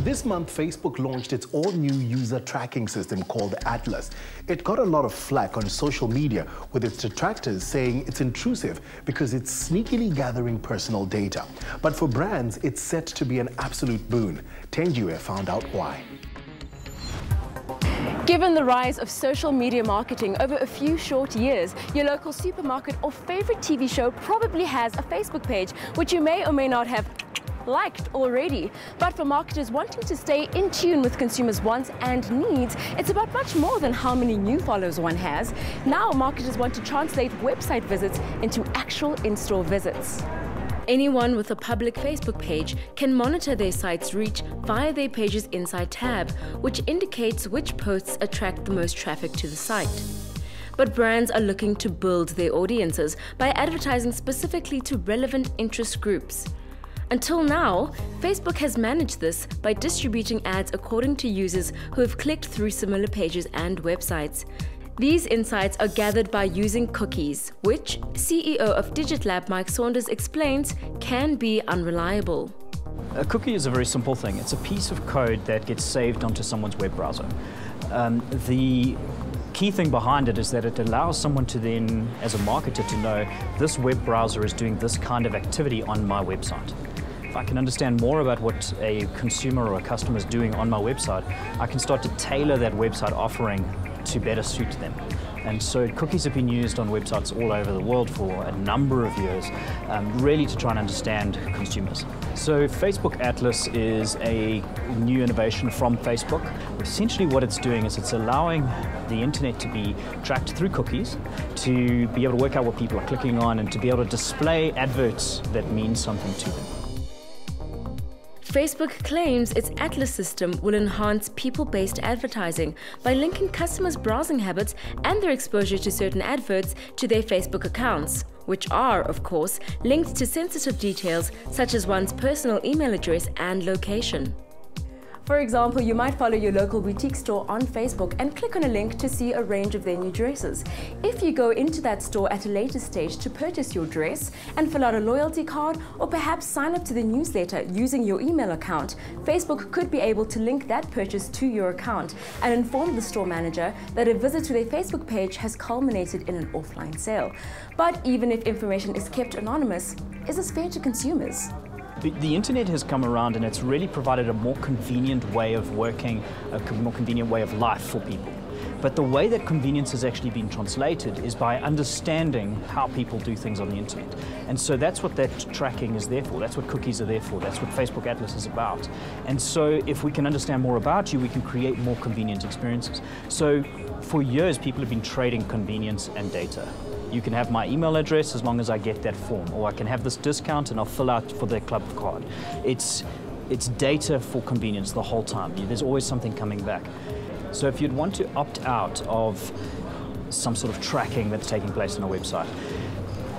This month, Facebook launched its all-new user tracking system called Atlas. It got a lot of flack on social media, with its detractors saying it's intrusive because it's sneakily gathering personal data. But for brands, it's set to be an absolute boon. Tenjue found out why. Given the rise of social media marketing over a few short years, your local supermarket or favorite TV show probably has a Facebook page, which you may or may not have liked already. But for marketers wanting to stay in tune with consumers' wants and needs, it's about much more than how many new followers one has. Now marketers want to translate website visits into actual in-store visits. Anyone with a public Facebook page can monitor their site's reach via their page's Insight tab, which indicates which posts attract the most traffic to the site. But brands are looking to build their audiences by advertising specifically to relevant interest groups. Until now, Facebook has managed this by distributing ads according to users who have clicked through similar pages and websites. These insights are gathered by using cookies, which CEO of DigitLab Mike Saunders explains can be unreliable. A cookie is a very simple thing. It's a piece of code that gets saved onto someone's web browser. The key thing behind it is that it allows someone to then, as a marketer, to know this web browser is doing this kind of activity on my website. If I can understand more about what a consumer or a customer is doing on my website, I can start to tailor that website offering to better suit them. And so cookies have been used on websites all over the world for a number of years, really to try and understand consumers. So Facebook Atlas is a new innovation from Facebook. Essentially what it's doing is it's allowing the internet to be tracked through cookies, to be able to work out what people are clicking on and to be able to display adverts that mean something to them. Facebook claims its Atlas system will enhance people-based advertising by linking customers' browsing habits and their exposure to certain adverts to their Facebook accounts, which are, of course, linked to sensitive details such as one's personal email address and location. For example, you might follow your local boutique store on Facebook and click on a link to see a range of their new dresses. If you go into that store at a later stage to purchase your dress and fill out a loyalty card or perhaps sign up to the newsletter using your email account, Facebook could be able to link that purchase to your account and inform the store manager that a visit to their Facebook page has culminated in an offline sale. But even if information is kept anonymous, is this fair to consumers? The internet has come around and it's really provided a more convenient way of working, a more convenient way of life for people. But the way that convenience has actually been translated is by understanding how people do things on the internet. And so that's what that tracking is there for. That's what cookies are there for. That's what Facebook Atlas is about. And so if we can understand more about you, we can create more convenient experiences. So for years, people have been trading convenience and data. You can have my email address as long as I get that form, or I can have this discount and I'll fill out for the club card. It's data for convenience the whole time. There's always something coming back. So if you'd want to opt out of some sort of tracking that's taking place on a website,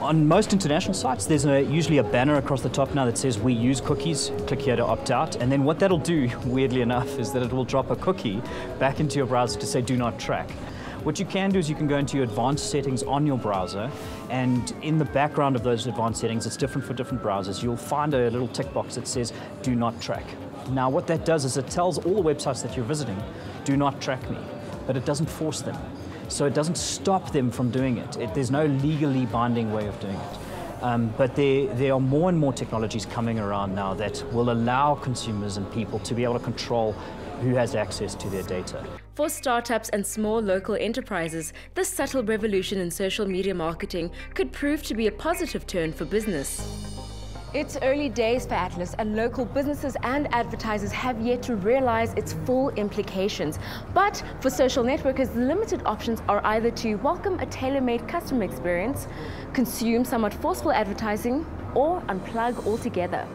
on most international sites, there's usually a banner across the top now that says we use cookies, click here to opt out, and then what that'll do, weirdly enough, is that it will drop a cookie back into your browser to say do not track. What you can do is you can go into your advanced settings on your browser, and in the background of those advanced settings, it's different for different browsers, you'll find a little tick box that says do not track. Now what that does is it tells all the websites that you're visiting, do not track me, but it doesn't force them. So it doesn't stop them from doing it. There's no legally binding way of doing it. But there are more and more technologies coming around now that will allow consumers and people to be able to control who has access to their data. For startups and small local enterprises, this subtle revolution in social media marketing could prove to be a positive turn for business. It's early days for Atlas, and local businesses and advertisers have yet to realize its full implications. But for social networkers, the limited options are either to welcome a tailor-made customer experience, consume somewhat forceful advertising, or unplug altogether.